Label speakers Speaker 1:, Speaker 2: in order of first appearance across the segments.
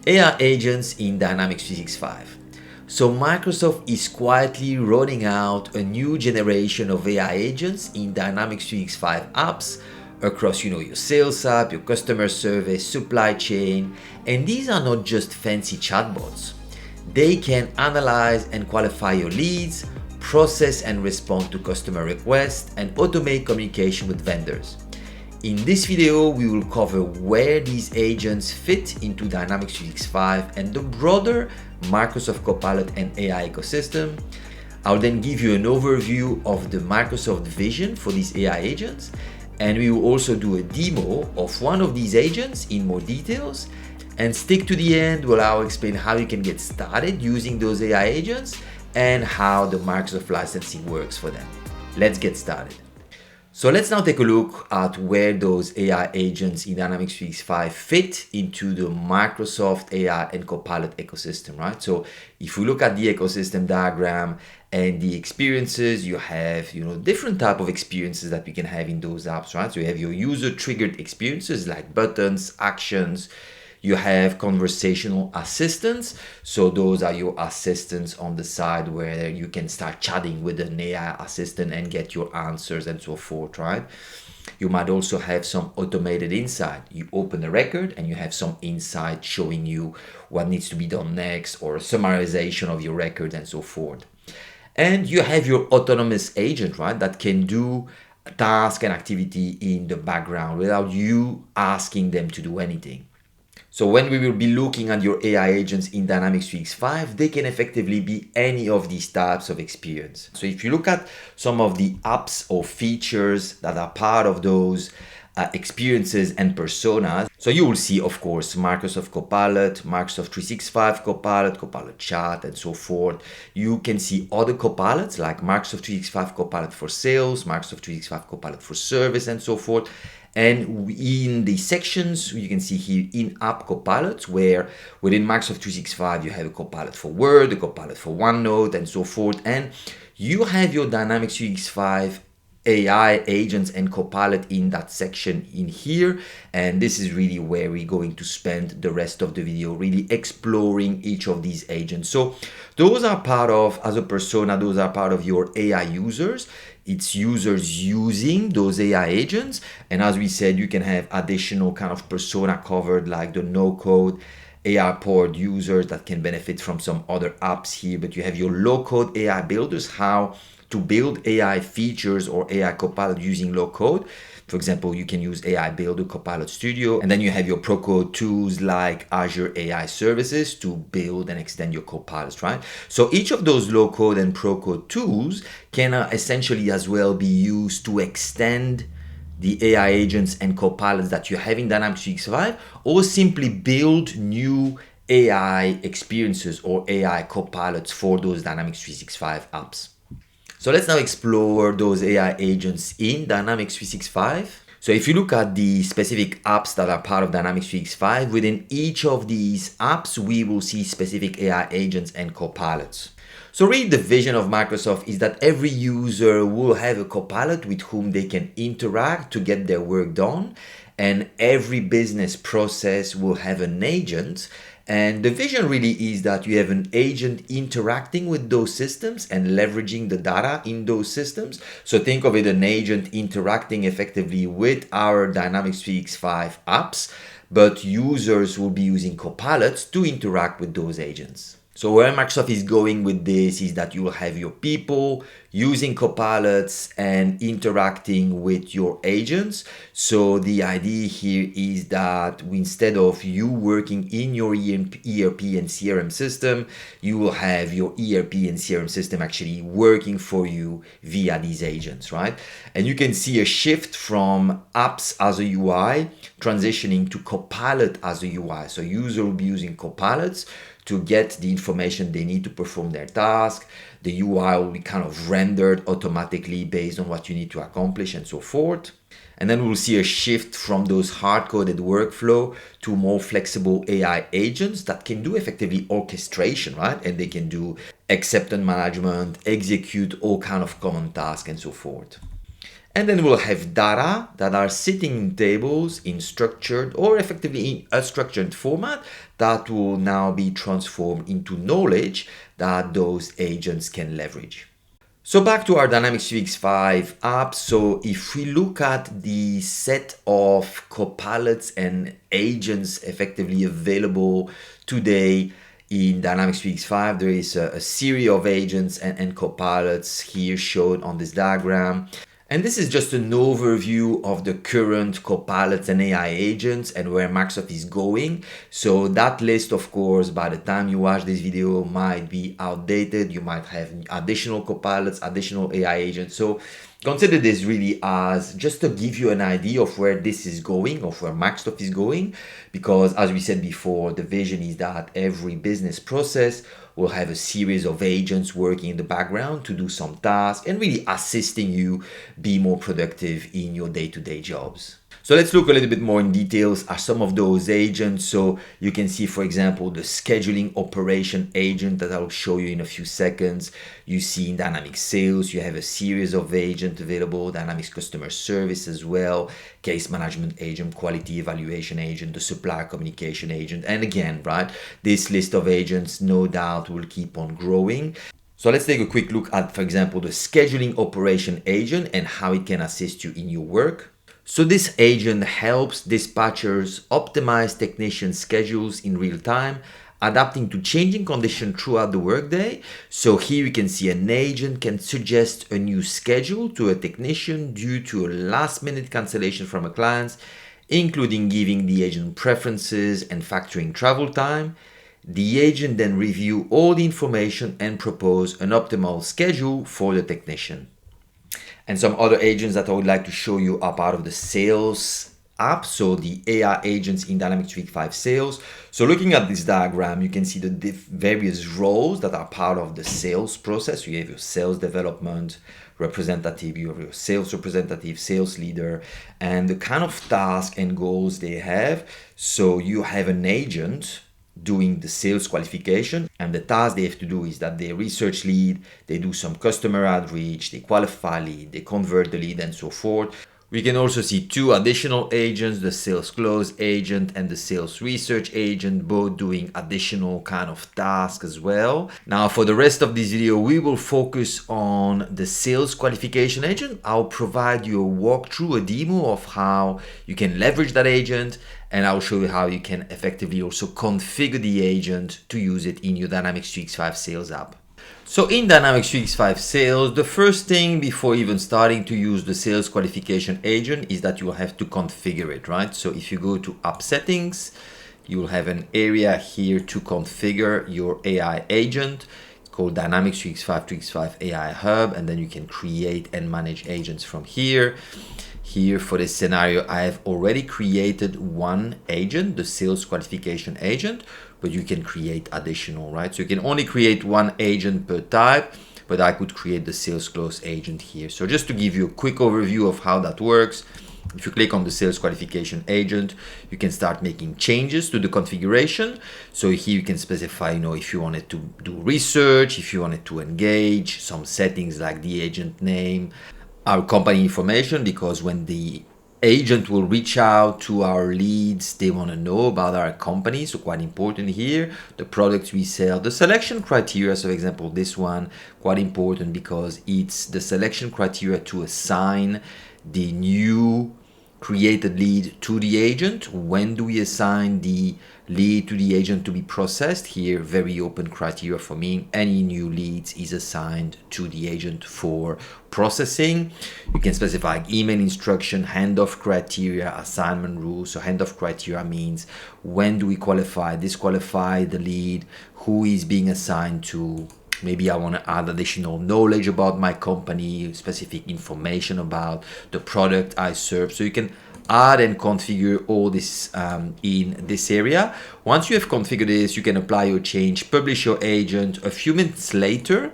Speaker 1: AI agents in Dynamics 365. So Microsoft is quietly rolling out a new generation of AI agents in Dynamics 365 apps across your sales app, your customer service, supply chain, and these are not just fancy chatbots. They can analyze and qualify your leads, process and respond to customer requests, and automate communication with vendors. In this video, we will cover where these agents fit into Dynamics 365 and the broader Microsoft Copilot and AI ecosystem. I'll then give you an overview of the Microsoft vision for these AI agents, and we will also do a demo of one of these agents in more details. And stick to the end where I'll explain how you can get started using those AI agents and how the Microsoft licensing works for them. Let's get started. So let's now take a look at where those AI agents in Dynamics 365 fit into the Microsoft AI and Copilot ecosystem, right? So if we look at the ecosystem diagram and the experiences, you have, different type of experiences that we can have in those apps, right? So you have your user triggered experiences like buttons, actions. You have conversational assistants. So those are your assistants on the side where you can start chatting with an AI assistant and get your answers and so forth, right? You might also have some automated insight. You open a record and you have some insight showing you what needs to be done next or a summarization of your record and so forth. And you have your autonomous agent, right, that can do task and activity in the background without you asking them to do anything. So when we will be looking at your AI agents in Dynamics 365, they can effectively be any of these types of experience. So if you look at some of the apps or features that are part of those experiences and personas, so you will see, of course, Microsoft Copilot, Microsoft 365 Copilot, Copilot Chat, and so forth. You can see other Copilots like Microsoft 365 Copilot for Sales, Microsoft 365 Copilot for Service, and so forth. And in the sections, you can see here in-app Copilots, where within Microsoft 365, you have a Copilot for Word, a Copilot for OneNote, and so forth. And you have your Dynamics 365 AI agents and Copilot in that section in here. And this is really where we're going to spend the rest of the video, really exploring each of these agents. So those are part of, as a persona, those are part of your AI users. It's users using those AI agents. And as we said, you can have additional kind of persona covered like the no-code AI-powered users that can benefit from some other apps here. But you have your low-code AI builders, how to build AI features or AI Copilot using low-code. For example, you can use AI Builder, Copilot Studio, and then you have your pro-code tools like Azure AI Services to build and extend your Copilots, right? So each of those low-code and pro-code tools can essentially as well be used to extend the AI agents and Copilots that you have in Dynamics 365, or simply build new AI experiences or AI Copilots for those Dynamics 365 apps. So let's now explore those AI agents in Dynamics 365. So if you look at the specific apps that are part of Dynamics 365, within each of these apps, we will see specific AI agents and Copilots. So really the vision of Microsoft is that every user will have a Copilot with whom they can interact to get their work done. And every business process will have an agent. And the vision really is that you have an agent interacting with those systems and leveraging the data in those systems. So think of it, an agent interacting effectively with our Dynamics 365 apps, but users will be using Copilots to interact with those agents. So where Microsoft is going with this is that you will have your people using Copilots and interacting with your agents. So the idea here is that instead of you working in your ERP and CRM system, you will have your ERP and CRM system actually working for you via these agents, right? And you can see a shift from apps as a UI transitioning to Copilot as a UI. So user will be using Copilots to get the information they need to perform their task. The UI will be kind of rendered automatically based on what you need to accomplish and so forth. And then we'll see a shift from those hard-coded workflow to more flexible AI agents that can do effectively orchestration, right? And they can do acceptance management, execute all kind of common tasks and so forth. And then we'll have data that are sitting in tables in structured or effectively in a structured format that will now be transformed into knowledge that those agents can leverage. So back to our Dynamics 365 app. So if we look at the set of copilots and agents effectively available today in Dynamics 365, there is a series of agents and copilots here shown on this diagram. And this is just an overview of the current copilots and AI agents and where Microsoft is going. So that list, of course, by the time you watch this video might be outdated. You might have additional copilots, additional AI agents. So consider this really as just to give you an idea of where this is going, of where Microsoft is going, because as we said before, the vision is that every business process will have a series of agents working in the background to do some tasks and really assisting you be more productive in your day-to-day jobs. So let's look a little bit more in details at some of those agents. So you can see, for example, the scheduling operation agent that I'll show you in a few seconds. You see in Dynamics Sales, you have a series of agents available, Dynamics Customer Service as well, Case Management Agent, Quality Evaluation Agent, the Supplier Communication Agent. And again, right, this list of agents no doubt will keep on growing. So let's take a quick look at, for example, the scheduling operation agent and how it can assist you in your work. So this agent helps dispatchers optimize technician schedules in real time, adapting to changing conditions throughout the workday. So here you can see an agent can suggest a new schedule to a technician due to a last-minute cancellation from a client, including giving the agent preferences and factoring travel time. The agent then reviews all the information and propose an optimal schedule for the technician. And some other agents that I would like to show you are part of the sales app. So the AI agents in Dynamics 365 Sales. So looking at this diagram, you can see the various roles that are part of the sales process. You have your sales development representative, you have your sales representative, sales leader, and the kind of tasks and goals they have. So you have an agent doing the sales qualification, and the task they have to do is that they research lead, they do some customer outreach, they qualify lead, they convert the lead, and so forth. We can also see two additional agents, the sales close agent and the sales research agent, both doing additional kind of tasks as well. Now for the rest of this video, we will focus on the sales qualification agent. I'll provide you a walkthrough, a demo of how you can leverage that agent, and I'll show you how you can effectively also configure the agent to use it in your Dynamics 365 Sales app. So in Dynamics 365 Sales, the first thing before even starting to use the sales qualification agent is that you will have to configure it, right? So if you go to App Settings, you will have an area here to configure your AI agent. It's called Dynamics 365 AI Hub, and then you can create and manage agents from here. Here for this scenario, I have already created one agent, the sales qualification agent, but you can create additional, right? So you can only create one agent per type, but I could create the sales close agent here. So just to give you a quick overview of how that works, if you click on the sales qualification agent, you can start making changes to the configuration. So here you can specify, if you wanted to do research, if you wanted to engage, some settings like the agent name, our company information, because when the agent will reach out to our leads, they want to know about our company, so quite important here. The products we sell, the selection criteria, so for example this one, quite important because it's the selection criteria to assign the new created lead to the agent. When do we assign the lead to the agent to be processed? Here, very open criteria for me. Any new leads is assigned to the agent for processing. You can specify email instruction, handoff criteria, assignment rules. So handoff criteria means when do we qualify, disqualify the lead, who is being assigned to. Maybe I want to add additional knowledge about my company, specific information about the product I serve. So you can add and configure all this in this area. Once you have configured this, you can apply your change, publish your agent. A few minutes later,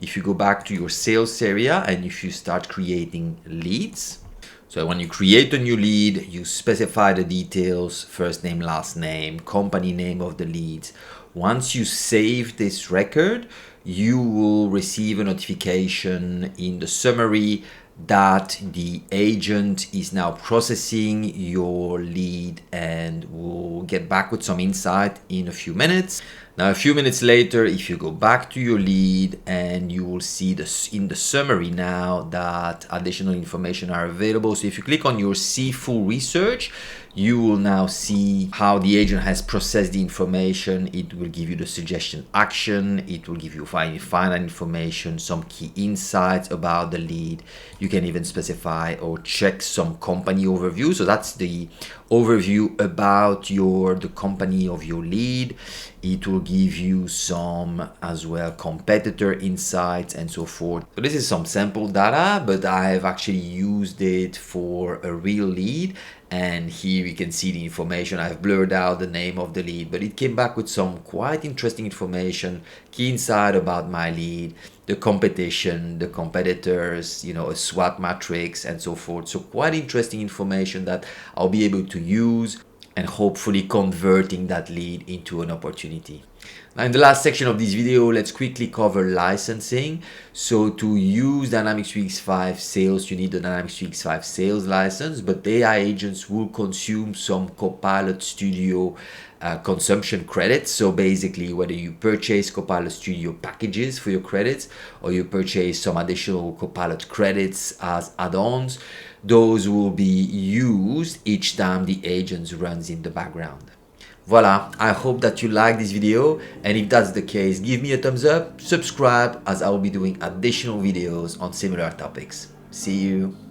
Speaker 1: if you go back to your sales area and if you start creating leads, so when you create a new lead, you specify the details, first name, last name, company name of the leads. Once you save this record, you will receive a notification in the summary that the agent is now processing your lead and will get back with some insight in a few minutes. Now, a few minutes later, if you go back to your lead, and you will see this in the summary now that additional information are available. So if you click on your see full research, you will now see how the agent has processed the information. It will give you the suggestion action. It will give you final information, some key insights about the lead. You can even specify or check some company overview. So that's the overview about the company of your lead. It will give you some as well competitor insights and so forth. So this is some sample data, but I have actually used it for a real lead. And here you can see the information. I've blurred out the name of the lead, but it came back with some quite interesting information, key insight about my lead, the competition, the competitors, a SWOT matrix and so forth. So quite interesting information that I'll be able to use and hopefully converting that lead into an opportunity. Now, in the last section of this video, let's quickly cover licensing. So to use Dynamics 365 Sales, you need the Dynamics 365 Sales license, but AI agents will consume some Copilot Studio consumption credits. So basically, whether you purchase Copilot Studio packages for your credits or you purchase some additional Copilot credits as add-ons, those will be used each time the agent runs in the background. Voila, I hope that you like this video, and if that's the case, give me a thumbs up, subscribe, as I will be doing additional videos on similar topics. See you.